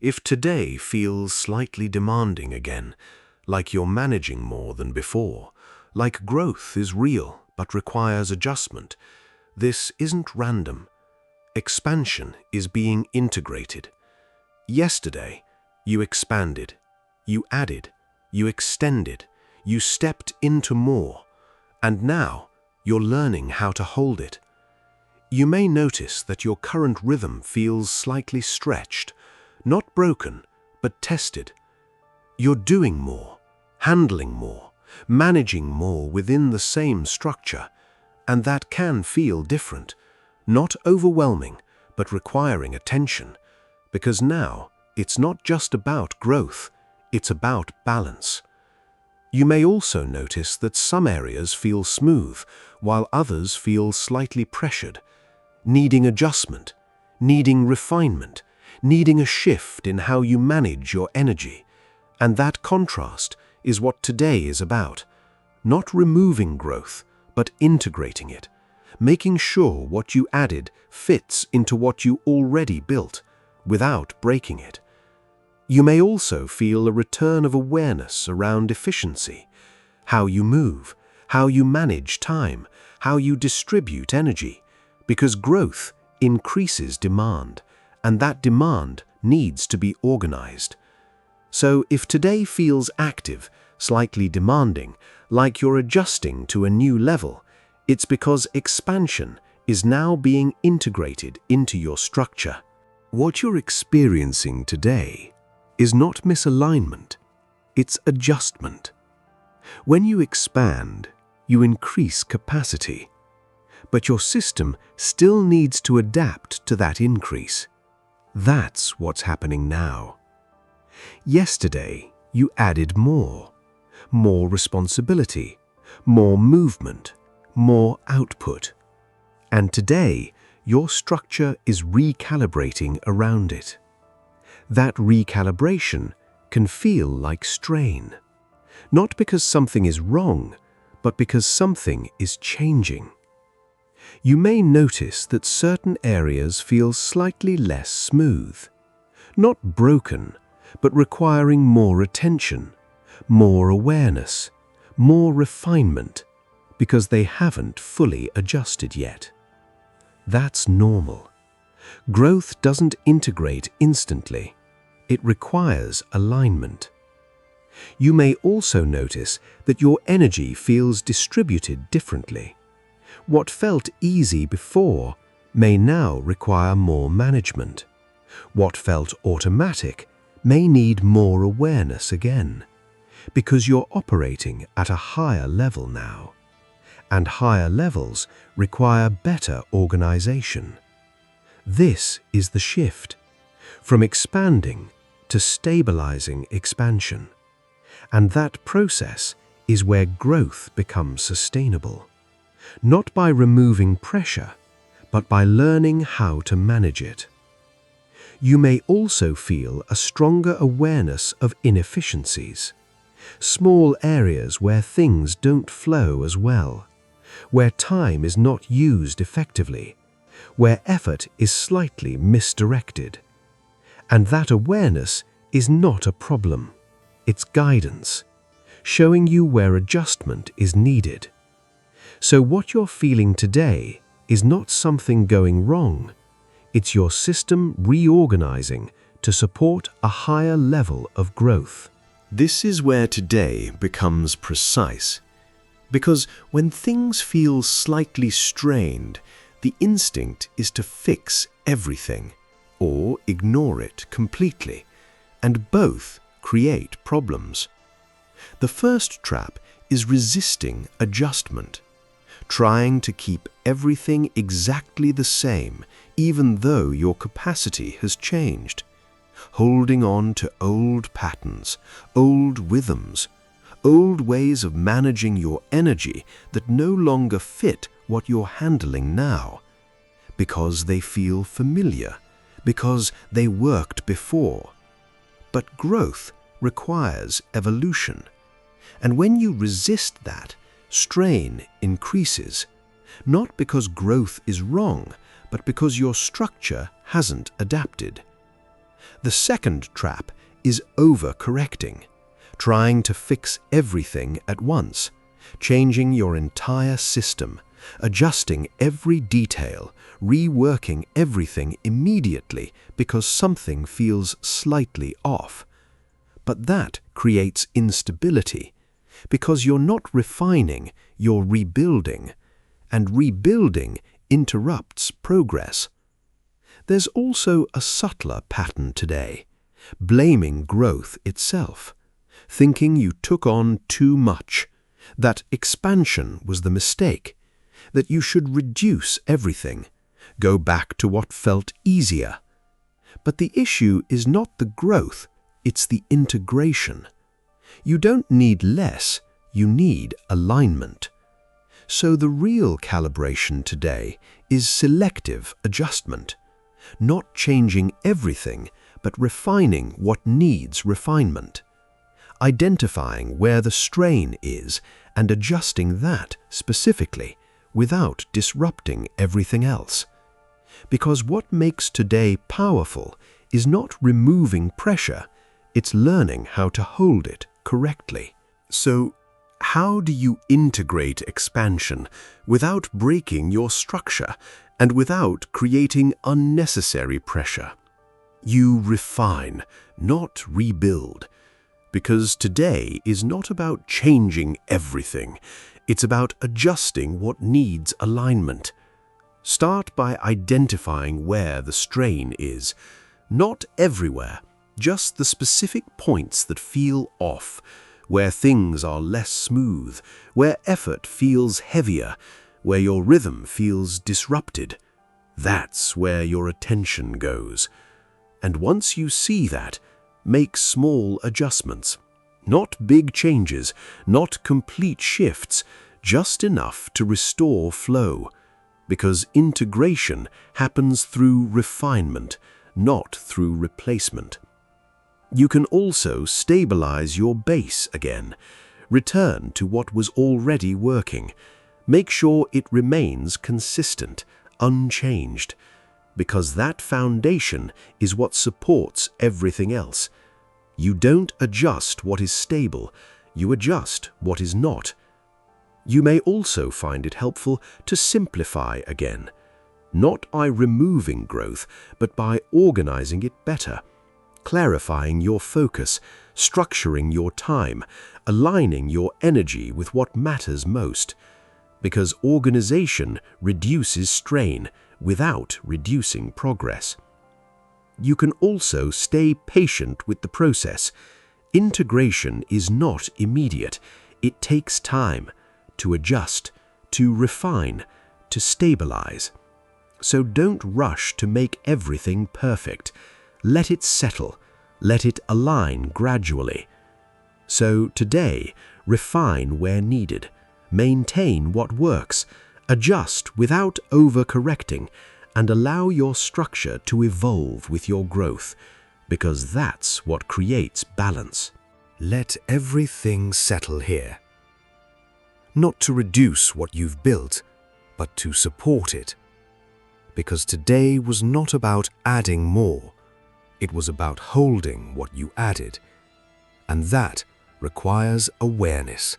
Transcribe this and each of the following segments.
If today feels slightly demanding again, like you're managing more than before, like growth is real but requires adjustment, this isn't random. Expansion is being integrated. Yesterday, you expanded, you added, you extended, you stepped into more, and now you're learning how to hold it. You may notice that your current rhythm feels slightly stretched, not broken, but tested. You're doing more, handling more, managing more within the same structure, and that can feel different, not overwhelming, but requiring attention, because now it's not just about growth, it's about balance. You may also notice that some areas feel smooth, while others feel slightly pressured, needing adjustment, needing refinement, needing a shift in how you manage your energy. And that contrast is what today is about. Not removing growth, but integrating it, making sure what you added fits into what you already built, without breaking it. You may also feel a return of awareness around efficiency, how you move, how you manage time, how you distribute energy, because growth increases demand, and that demand needs to be organized. So if today feels active, slightly demanding, like you're adjusting to a new level, it's because expansion is now being integrated into your structure. What you're experiencing today is not misalignment, it's adjustment. When you expand, you increase capacity, but your system still needs to adapt to that increase. That's what's happening now. Yesterday, you added more responsibility, more movement, more output. And today, your structure is recalibrating around it. That recalibration can feel like strain, not because something is wrong, but because something is changing. You may notice that certain areas feel slightly less smooth, not broken, but requiring more attention, more awareness, more refinement, because they haven't fully adjusted yet. That's normal. Growth doesn't integrate instantly. It requires alignment. You may also notice that your energy feels distributed differently. What felt easy before may now require more management. What felt automatic may need more awareness again, because you're operating at a higher level now, and higher levels require better organization. This is the shift, from expanding to stabilizing expansion, and that process is where growth becomes sustainable, not by removing pressure, but by learning how to manage it. You may also feel a stronger awareness of inefficiencies, small areas where things don't flow as well, where time is not used effectively, where effort is slightly misdirected. And that awareness is not a problem, it's guidance, showing you where adjustment is needed. So what you're feeling today is not something going wrong, it's your system reorganizing to support a higher level of growth. This is where today becomes precise, because when things feel slightly strained, the instinct is to fix everything or ignore it completely, and both create problems. The first trap is resisting adjustment, trying to keep everything exactly the same even though your capacity has changed, holding on to old patterns, old rhythms, old ways of managing your energy that no longer fit what you're handling now, because they feel familiar, because they worked before. But growth requires evolution, and when you resist that, strain increases, not because growth is wrong, but because your structure hasn't adapted. The second trap is overcorrecting, trying to fix everything at once, changing your entire system, adjusting every detail, reworking everything immediately because something feels slightly off. But that creates instability, because you're not refining, you're rebuilding, and rebuilding interrupts progress. There's also a subtler pattern today, blaming growth itself, thinking you took on too much, that expansion was the mistake, that you should reduce everything, go back to what felt easier. But the issue is not the growth, it's the integration. You don't need less, you need alignment. So the real calibration today is selective adjustment, not changing everything, but refining what needs refinement, identifying where the strain is and adjusting that specifically without disrupting everything else. Because what makes today powerful is not removing pressure, it's learning how to hold it correctly. So, how do you integrate expansion without breaking your structure and without creating unnecessary pressure? You refine, not rebuild. Because today is not about changing everything, it's about adjusting what needs alignment. Start by identifying where the strain is. Not everywhere, just the specific points that feel off, where things are less smooth, where effort feels heavier, where your rhythm feels disrupted. That's where your attention goes. And once you see that, make small adjustments. Not big changes, not complete shifts, just enough to restore flow. Because integration happens through refinement, not through replacement. You can also stabilize your base again. Return to what was already working. Make sure it remains consistent, unchanged, because that foundation is what supports everything else. You don't adjust what is stable, you adjust what is not. You may also find it helpful to simplify again, not by removing growth, but by organizing it better, clarifying your focus, structuring your time, aligning your energy with what matters most. Because organization reduces strain without reducing progress. You can also stay patient with the process. Integration is not immediate. It takes time to adjust, to refine, to stabilize. So don't rush to make everything perfect. Let it settle. Let it align gradually. So today, refine where needed. Maintain what works. Adjust without overcorrecting, and allow your structure to evolve with your growth, because that's what creates balance. Let everything settle here. Not to reduce what you've built, but to support it. Because today was not about adding more, it was about holding what you added, and that requires awareness.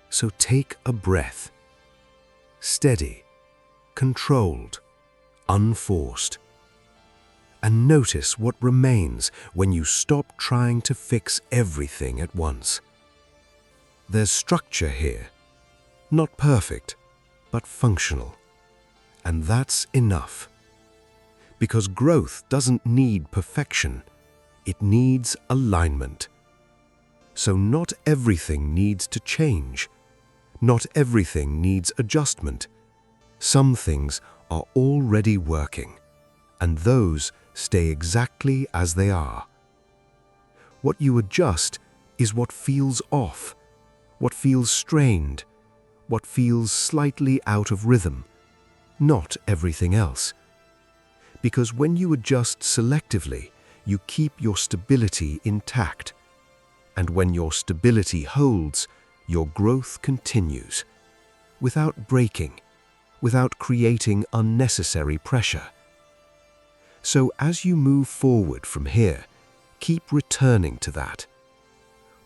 So take a breath. Steady, controlled, unforced. And notice what remains when you stop trying to fix everything at once. There's structure here, not perfect, but functional. And that's enough. Because growth doesn't need perfection, it needs alignment. So not everything needs to change. Not everything needs adjustment. Some things are already working, and those stay exactly as they are. What you adjust is what feels off, what feels strained, what feels slightly out of rhythm, not everything else. Because when you adjust selectively, you keep your stability intact. And when your stability holds, your growth continues, without breaking, without creating unnecessary pressure. So as you move forward from here, keep returning to that.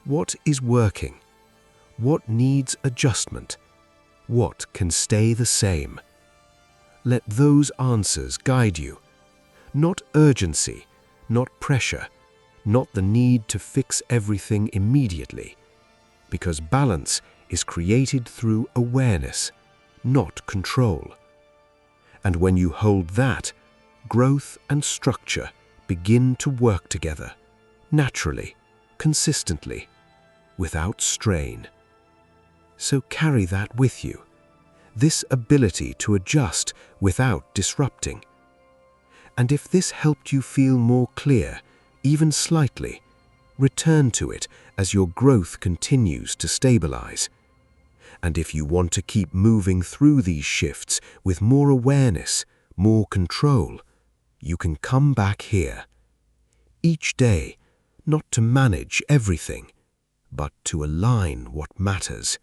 What is working? What needs adjustment? What can stay the same? Let those answers guide you. Not urgency, not pressure, not the need to fix everything immediately, because balance is created through awareness, not control. And when you hold that, growth and structure begin to work together, naturally, consistently, without strain. So carry that with you, this ability to adjust without disrupting. And if this helped you feel more clear, even slightly, return to it as your growth continues to stabilize. And if you want to keep moving through these shifts with more awareness, more control, you can come back here. Each day, not to manage everything, but to align what matters.